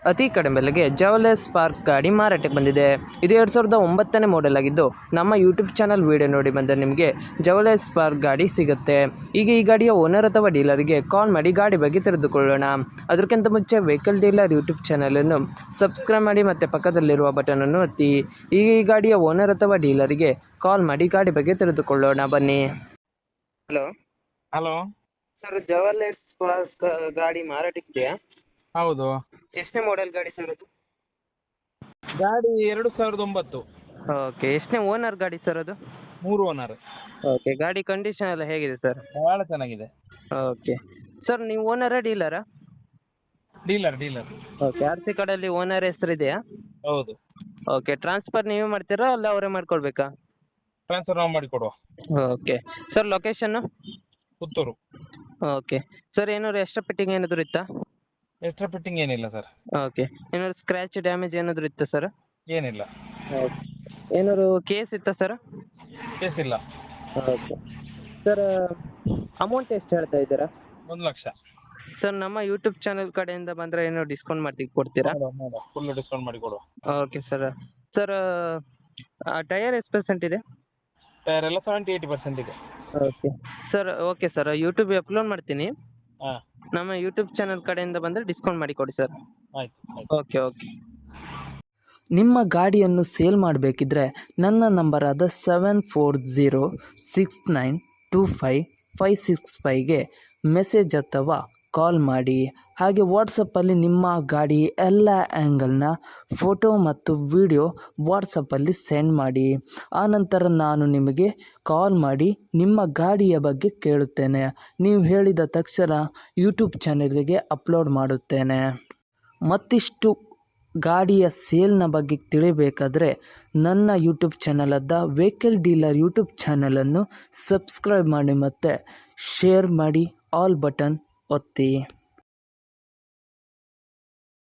ಅತಿ ಕಡಿಮೆ ಬೆಲೆಗೆ ಜವಲರ್ ಸ್ಪಾರ್ಕ್ ಗಾಡಿ ಮಾರಾಟಕ್ಕೆ ಬಂದಿದೆ. ಇದು 2009ನೇ ಮಾಡೆಲ್ ಆಗಿದ್ದು, ನಮ್ಮ ಯೂಟ್ಯೂಬ್ ಚಾನಲ್ ವಿಡಿಯೋ ನೋಡಿ ಬಂದರೆ ನಿಮಗೆ ಜವಲರ್ ಸ್ಪಾರ್ಕ್ ಗಾಡಿ ಸಿಗುತ್ತೆ. ಈಗ ಈ ಗಾಡಿಯ ಓನರ್ ಅಥವಾ ಡೀಲರ್ಗೆ ಕಾಲ್ ಮಾಡಿ ಗಾಡಿ ಬಗ್ಗೆ ತಿಳಿದುಕೊಳ್ಳೋಣ. ಅದಕ್ಕಿಂತ ಮುಂಚೆ ವೆಹಿಕಲ್ ಡೀಲರ್ ಯೂಟ್ಯೂಬ್ ಚಾನಲನ್ನು ಸಬ್ಸ್ಕ್ರೈಬ್ ಮಾಡಿ ಮತ್ತು ಪಕ್ಕದಲ್ಲಿರುವ ಬಟನನ್ನು ಒತ್ತಿ. ಈಗ ಈ ಗಾಡಿಯ ಓನರ್ ಅಥವಾ ಡೀಲರ್ಗೆ ಕಾಲ್ ಮಾಡಿ ಗಾಡಿ ಬಗ್ಗೆ ತಿಳಿದುಕೊಳ್ಳೋಣ, ಬನ್ನಿ. ಹಲೋ ಸರ್, ಜವಲರ್ ಸ್ಪಾರ್ಕ್ ಗಾಡಿ ಮಾರಾಟಕ್ಕಿದೆಯಾ? ಹೌದು. ಎಷ್ಟನೇ ಮಾಡೆಲ್ ಗಾಡಿ ಸರ್ ಅದು? ಗಾಡಿ 2009. ಓಕೆ. ಎಷ್ಟನೇ ಓನರ್ ಗಾಡಿ ಸರ್ ಅದು? 3 ಓನರ್. ಓಕೆ. ಗಾಡಿ ಕಂಡೀಷನ್ ಎಲ್ಲ ಹೇಗಿದೆ ಸರ್? ಭಾಳ ಚೆನ್ನಾಗಿದೆ. ಓಕೆ. ಸರ್, ನೀವು ಓನರಾ ಡೀಲರಾ? ಡೀಲರ್. ಓಕೆ. ಆರ್ ಸಿ ಕಾರ್ಡಲ್ಲಿ ಓನರ್ ಹೆಸರು ಇದೆಯಾ? ಹೌದು. ಓಕೆ. ಟ್ರಾನ್ಸ್ಫರ್ ನೀವೇ ಮಾಡ್ತೀರಾ ಅಲ್ಲ ಅವರೇ ಮಾಡ್ಕೊಳ್ಬೇಕಾ? ಟ್ರಾನ್ಸ್ಫರ್ ನಾವು ಮಾಡಿಕೊಡುವ. Okay. Sir, location? Puttur. Okay. Sir, ಏನಾದ್ರು ಎಕ್ಸ್ಟ್ರಾ ಫಿಟ್ಟಿಂಗ್ ಏನಾದರೂ ಇತ್ತಾ? ಎಕ್ಸ್ಟ್ರಾ ಫಿಟ್ಟಿಂಗ್ ಏನಿಲ್ಲ ಸರ್. ಓಕೆ. ಏನಾದ್ರು ಸ್ಕ್ರ್ಯಾಚ್ ಡ್ಯಾಮೇಜ್ ಏನಾದರೂ ಇತ್ತಾ ಸರ್? ಏನಿಲ್ಲ. ಓಕೆ. ಏನಾದ್ರು ಕೇಸ್ ಇತ್ತಾ ಸರ್? ಕೇಸ್ ಇಲ್ಲ. ಓಕೆ. ಸರ್, ಅಮೌಂಟ್ ಎಷ್ಟು ಹೇಳ್ತಾ ಇದ್ದೀರಾ? 1 ಲಕ್ಷ. ಸರ್, ನಮ್ಮ ಯೂಟ್ಯೂಬ್ ಚಾನಲ್ ಕಡೆಯಿಂದ ಬಂದರೆ ಏನೋ ಡಿಸ್ಕೌಂಟ್ ಮಾಡಿ ಕೊಡ್ತೀರಾ? ಫುಲ್ ಡಿಸ್ಕೌಂಟ್ ಮಾಡಿ ಕೊಡುವ. Okay sir. ಸರ್, ಟೈರ್ ಎಷ್ಟು ಪರ್ಸೆಂಟ್ ಇದೆ? ಟೈರ್ ಎಲ್ಲ 70-80% ಇದೆ. Okay sir. ಓಕೆ ಸರ್, ಯೂಟ್ಯೂಬಿಗೆ ಅಪ್ಲೋಡ್ ಮಾಡ್ತೀನಿ. ಹಾಂ, ನಮ್ಮ ಯೂಟ್ಯೂಬ್ ಚಾನಲ್ ಕಡೆಯಿಂದ ಬಂದರೆ ಡಿಸ್ಕೌಂಟ್ ಮಾಡಿ ಕೊಡಿ ಸರ್. ಆಯ್ತು. ಓಕೆ. ನಿಮ್ಮ ಗಾಡಿಯನ್ನು ಸೇಲ್ ಮಾಡಬೇಕಿದ್ರೆ ನನ್ನ ನಂಬರಾದ 7406925565ಗೆ ಮೆಸೇಜ್ ಅಥವಾ ಕಾಲ್ ಮಾಡಿ. ಹಾಗೆ ವಾಟ್ಸಪ್ಪಲ್ಲಿ ನಿಮ್ಮ ಗಾಡಿ ಎಲ್ಲ ಆ್ಯಂಗಲ್ನ ಫೋಟೋ ಮತ್ತು ವಿಡಿಯೋ ವಾಟ್ಸಪ್ಪಲ್ಲಿ ಸೆಂಡ್ ಮಾಡಿ. ಆನಂತರ ನಾನು ನಿಮಗೆ ಕಾಲ್ ಮಾಡಿ ನಿಮ್ಮ ಗಾಡಿಯ ಬಗ್ಗೆ ಕೇಳುತ್ತೇನೆ. ನೀವು ಹೇಳಿದ ತಕ್ಷಣ ಯೂಟ್ಯೂಬ್ ಚಾನಲಿಗೆ ಅಪ್ಲೋಡ್ ಮಾಡುತ್ತೇನೆ. ಮತ್ತಿಷ್ಟು ಗಾಡಿಯ ಸೇಲ್ನ ಬಗ್ಗೆ ತಿಳಿಬೇಕಾದ್ರೆ ನನ್ನ ಯೂಟ್ಯೂಬ್ ಚಾನಲಾದ ವೆಹಿಕಲ್ ಡೀಲರ್ ಯೂಟ್ಯೂಬ್ ಚಾನಲನ್ನು ಸಬ್ಸ್ಕ್ರೈಬ್ ಮಾಡಿ ಮತ್ತು ಶೇರ್ ಮಾಡಿ, ಆಲ್ ಬಟನ್ ಒತ್ತಿ.